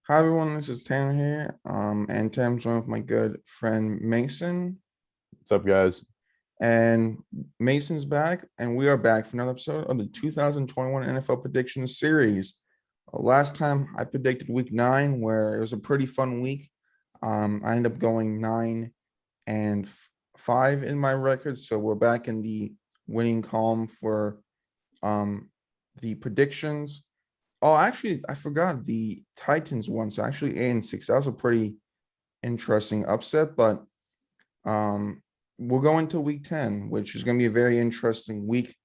Hi everyone, this is Tanner here. And today I'm joined with my good friend Mason. What's up, guys? And Mason's back, and we are back for another episode of the 2021 NFL Prediction Series. Last time I predicted week 9, where it was a pretty fun week. I ended up going 9-5 in my record, so we're back in the winning column for um the predictions. Oh, actually, I forgot the Titans won. So actually 8-6. That was a pretty interesting upset, but um we'll go into week 10, which is going to be a very interesting week.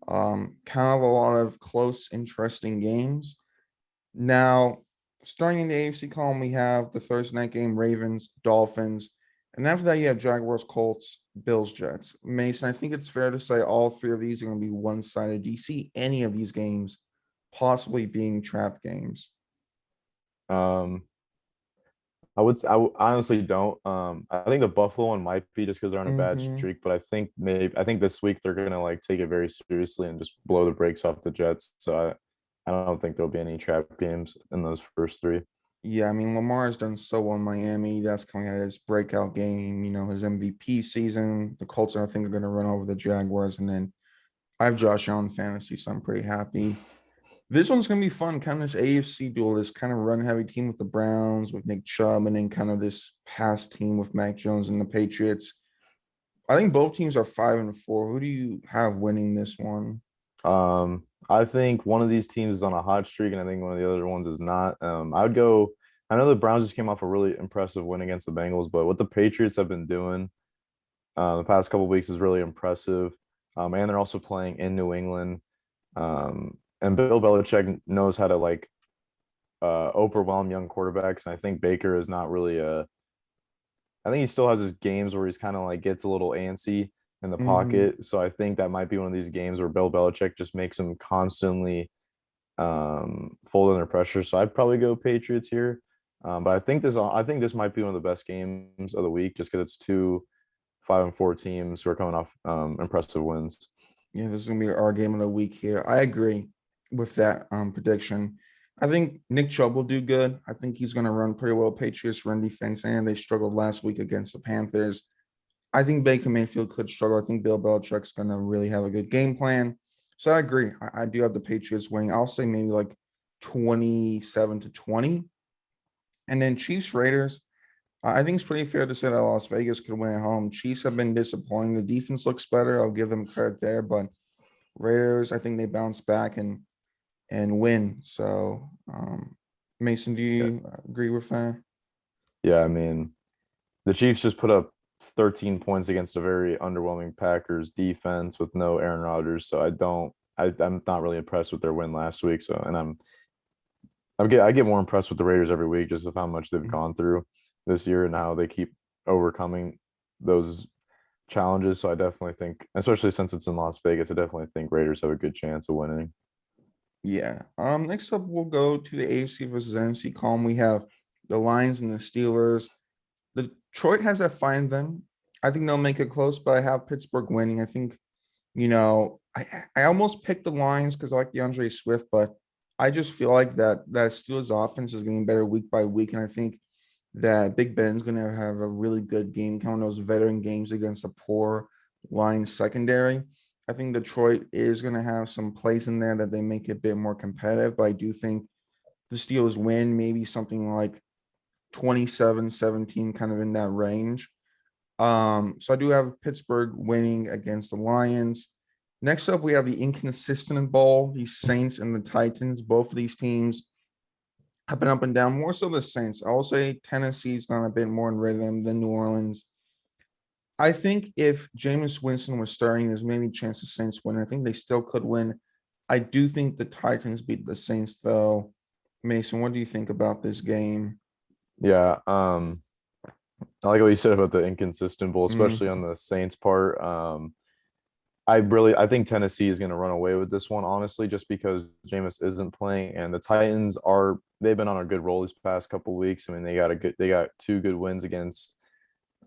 Kind of a lot of close, interesting games. Now, starting in the AFC column, we have the Thursday night game, Ravens, Dolphins. And after that, you have Jaguars, Colts, Bills, Jets. Mason, I think it's fair to say all three of these are going to be one-sided. Do you see any of these games possibly being trap games? Um, honestly don't. I think the Buffalo one might be just because they're on a bad Mm-hmm. streak, but I think this week they're gonna like take it very seriously and just blow the brakes off the Jets. I don't think there'll be any trap games in those first three. Yeah, I mean, Lamar has done so well in Miami. That's coming out of his breakout game, his MVP season. The Colts, I think, are going to run over the Jaguars. And then I have Josh Allen fantasy, so I'm pretty happy. This one's going to be fun. Kind of this AFC duel, this kind of run heavy team with the Browns, with Nick Chubb, and then kind of this past team with Mac Jones and the Patriots. I think both teams are 5-4. Who do you have winning this one? I think one of these teams is on a hot streak, and I think one of the other ones is not. I would go. I know the Browns just came off a really impressive win against the Bengals, but what the Patriots have been doing the past couple of weeks is really impressive. And they're also playing in New England. And Bill Belichick knows how to like overwhelm young quarterbacks. And I think Baker is not really a. I think he still has his games where he's kind of like gets a little antsy in the Mm-hmm. pocket. So I think that might be one of these games where Bill Belichick just makes him constantly fold under pressure. So I'd probably go Patriots here. But I think this might be one of the best games of the week just because it's two 5-4 teams who are coming off impressive wins. Yeah, this is gonna be our game of the week here. I agree with that prediction. I think Nick Chubb will do good. I think he's gonna run pretty well. Patriots run defense, and they struggled last week against the Panthers. I think Baker Mayfield could struggle. I think Bill Belichick's gonna really have a good game plan. So I agree. I do have the Patriots winning. I'll say maybe like 27-20. And then Chiefs Raiders. I think it's pretty fair to say that Las Vegas could win at home. Chiefs have been disappointing. The defense looks better. I'll give them credit there, but Raiders, I think they bounce back and win. So, Mason, do Yeah. you agree with that? Yeah, I mean, the Chiefs just put up 13 points against a very underwhelming Packers defense with no Aaron Rodgers. So I'm not really impressed with their win last week. So, and I get more impressed with the Raiders every week just with how much they've gone through this year and how they keep overcoming those challenges. So I definitely think, especially since it's in Las Vegas, I definitely think Raiders have a good chance of winning. Yeah. Next up, we'll go to the AFC versus NFC column. We have the Lions and the Steelers. The Detroit has that fine them. I think they'll make it close, but I have Pittsburgh winning. I think, I almost picked the Lions because I like DeAndre Swift, but I just feel like that Steelers offense is getting better week by week. And I think that Big Ben's gonna have a really good game, kind of those veteran games against a poor Lions secondary. I think Detroit is gonna have some plays in there that they make it a bit more competitive, but I do think the Steelers win, maybe something like 27-17, kind of in that range. So I do have Pittsburgh winning against the Lions. Next up, we have the inconsistent bowl, the Saints and the Titans. Both of these teams have been up and down, more so the Saints. I will say Tennessee's gone a bit more in rhythm than New Orleans. I think if Jameis Winston was starting, there's maybe a chance the Saints win. I think they still could win. I do think the Titans beat the Saints, though. Mason, what do you think about this game? Yeah. I like what you said about the inconsistent bowl, especially Mm, on the Saints part. I think Tennessee is going to run away with this one, honestly, just because Jameis isn't playing and the Titans they've been on a good roll these past couple weeks. I mean, they got two good wins against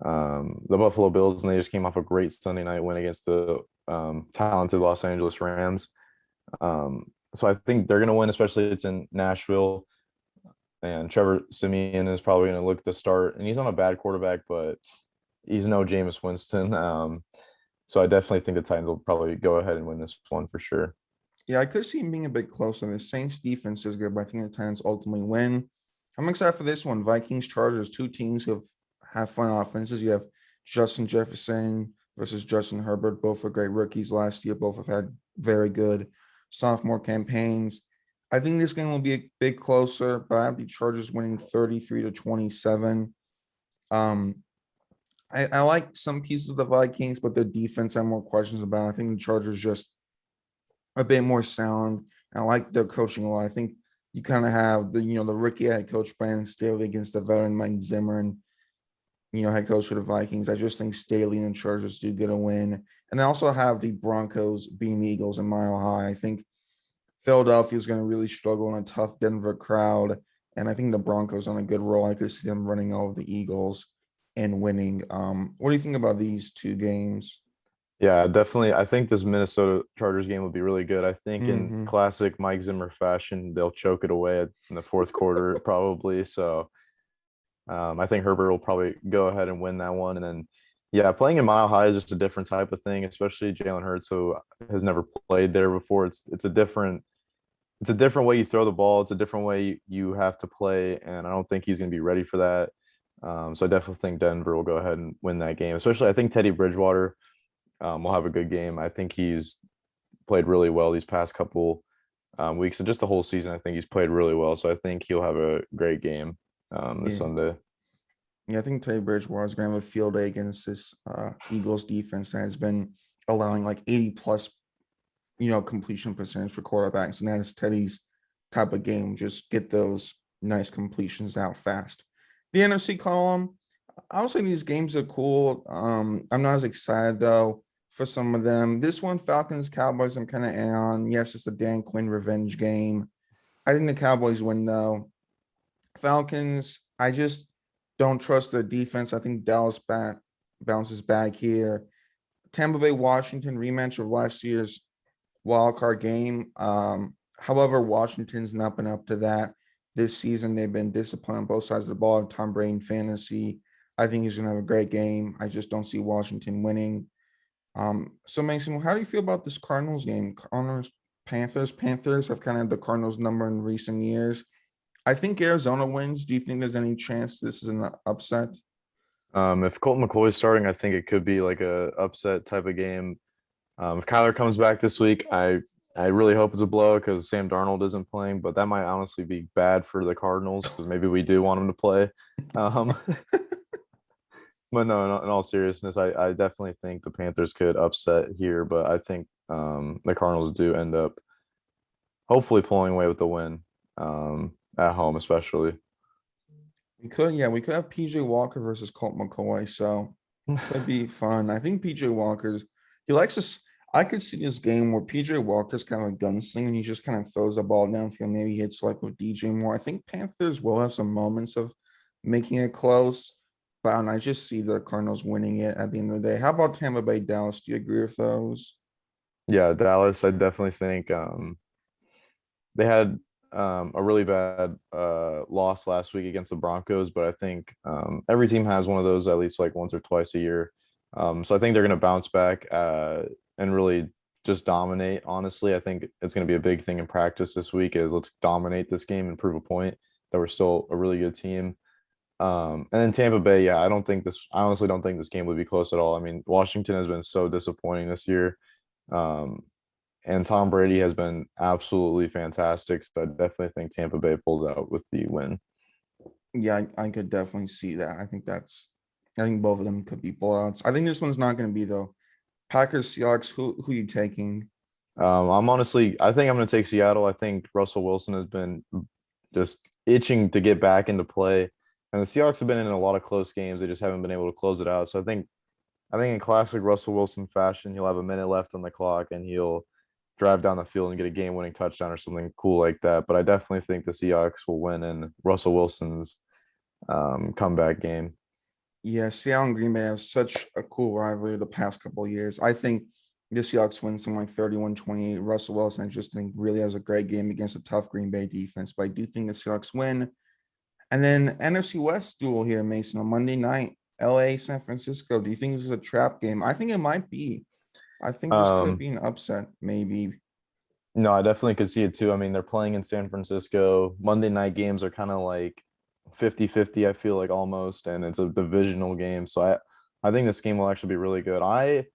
the Buffalo Bills, and they just came off a great Sunday night win against the talented Los Angeles Rams. So I think they're going to win, especially it's in Nashville. and Trevor Simeon is probably going to look to start. And he's on a bad quarterback, but he's no Jameis Winston. So I definitely think the Titans will probably go ahead and win this one for sure. Yeah, I could see him being a bit closer. The Saints defense is good, but I think the Titans ultimately win. I'm excited for this one. Vikings Chargers, two teams who have fun offenses. You have Justin Jefferson versus Justin Herbert. Both are great rookies last year. Both have had very good sophomore campaigns. I think this game will be a bit closer, but I have the Chargers winning 33-27. Um, I like some pieces of the Vikings, but their defense I have more questions about. I think the Chargers just a bit more sound. I like their coaching a lot. I think you kind of have the rookie head coach Brandon Staley against the veteran Mike Zimmer and head coach for the Vikings. I just think Staley and the Chargers do get a win. And I also have the Broncos beating the Eagles in Mile High. I think Philadelphia is going to really struggle in a tough Denver crowd. And I think the Broncos on a good roll. I could see them running over the Eagles and winning. What do you think about these two games? Yeah, definitely. I think this Minnesota Chargers game will be really good. I think in Hmm. classic Mike Zimmer fashion, they'll choke it away in the fourth quarter, probably. So I think Herbert will probably go ahead and win that one. And then, yeah, playing in Mile High is just a different type of thing, especially Jalen Hurts, who has never played there before. It's a different way you throw the ball. It's a different way you have to play, and I don't think he's going to be ready for that. So I definitely think Denver will go ahead and win that game. Especially, I think Teddy Bridgewater will have a good game. I think he's played really well these past couple weeks and just the whole season. I think he's played really well. So I think he'll have a great game this Yeah. Sunday. Yeah, I think Teddy Bridgewater is going to have a field day against this Eagles defense that has been allowing like 80 plus, completion percentage for quarterbacks. And that's Teddy's type of game. Just get those nice completions out fast. The NFC column, I would say these games are cool. I'm not as excited though for some of them. This one, Falcons Cowboys, I'm kind of on. Yes, it's a Dan Quinn revenge game. I think the Cowboys win though. Falcons, I just don't trust their defense. I think Dallas bounces back here. Tampa Bay, Washington rematch of last year's wild card game. However, Washington's not been up to that this season. They've been disappointed on both sides of the ball. Tom Brady in fantasy. I think he's gonna have a great game. I just don't see Washington winning. So Mason, how do you feel about this Cardinals game? Cardinals, Panthers. Panthers have kind of the Cardinals number in recent years. I think Arizona wins. Do you think there's any chance this is an upset? If Colt McCoy is starting, I think it could be like a upset type of game. If Kyler comes back this week, I really hope it's a blow because Sam Darnold isn't playing, but that might honestly be bad for the Cardinals because maybe we do want him to play. Um, but no, in all seriousness, I definitely think the Panthers could upset here, but I think the Cardinals do end up hopefully pulling away with the win at home, especially. We could have PJ Walker versus Colt McCoy, so could be fun. I think PJ Walker's he likes this. I could see this game where PJ Walker's kind of a gunslinger and he just kind of throws the ball downfield. Maybe he hits like with DJ Moore. I think Panthers will have some moments of making it close, but I just see the Cardinals winning it at the end of the day. How about Tampa Bay, Dallas? Do you agree with those? Yeah, Dallas, I definitely think they had a really bad loss last week against the Broncos, but I think every team has one of those at least like once or twice a year. So I think they're going to bounce back and really just dominate. Honestly, I think it's going to be a big thing in practice this week is let's dominate this game and prove a point that we're still a really good team. And then Tampa Bay, yeah, I honestly don't think this game would be close at all. I mean, Washington has been so disappointing this year. Um, and Tom Brady has been absolutely fantastic. So I definitely think Tampa Bay pulls out with the win. Yeah, I could definitely see that. I think both of them could be blowouts. I think this one's not going to be though. Packers, Seahawks, who you taking? I think I'm going to take Seattle. I think Russell Wilson has been just itching to get back into play. And the Seahawks have been in a lot of close games. They just haven't been able to close it out. So I think in classic Russell Wilson fashion, he'll have a minute left on the clock and he'll drive down the field and get a game-winning touchdown or something cool like that. But I definitely think the Seahawks will win in Russell Wilson's comeback game. Yeah, Seattle and Green Bay have such a cool rivalry the past couple of years. I think the Seahawks win something like 31-28. Russell Wilson, I just think, really has a great game against a tough Green Bay defense. But I do think the Seahawks win. And then NFC West duel here, Mason, on Monday night, LA, San Francisco. Do you think this is a trap game? I think it might be. I think this could Um, be an upset, maybe. no, I definitely could see it too. I mean, they're playing in San Francisco. Monday night games are kind of like 50-50, I feel like almost, and it's a divisional game. So I think this game will actually be really good. I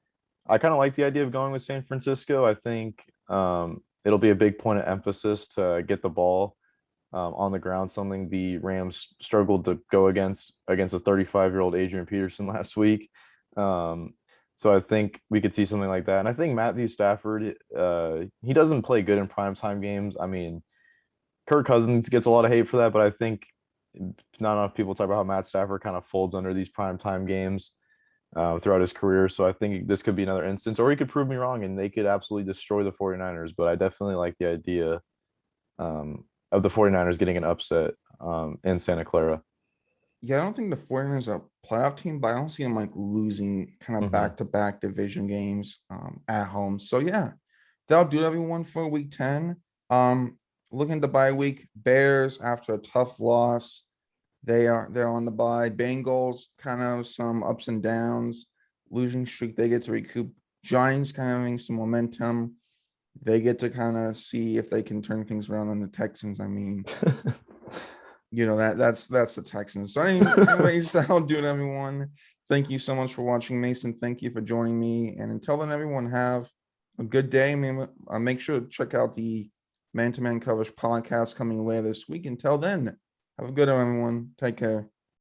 kind of like the idea of going with San Francisco. I think it'll be a big point of emphasis to get the ball on the ground, something the Rams struggled to go against a 35-year-old Adrian Peterson last week. So I think we could see something like that. And I think Matthew Stafford, he doesn't play good in primetime games. I mean, Kirk Cousins gets a lot of hate for that, but I think not enough people talk about how Matt Stafford kind of folds under these primetime games throughout his career. So I think this could be another instance, or he could prove me wrong and they could absolutely destroy the 49ers. But I definitely like the idea of the 49ers getting an upset in Santa Clara. Yeah, I don't think the 49ers are a playoff team, but I don't see them like losing kind of Hmm. back-to-back division games at home. So yeah, that'll do everyone for week 10. Um, Looking at the bye week, Bears after a tough loss. They're on the bye. Bengals kind of some ups and downs, losing streak. They get to recoup. Giants kind of having some momentum. They get to kind of see if they can turn things around on the Texans. I mean, that's the Texans. So anyways, that'll do it, everyone. Thank you so much for watching, Mason. Thank you for joining me. And until then, everyone, have a good day. Make sure to check out the Man to Man Coverage podcast coming later this week. Until then, have a good one, everyone. Take care.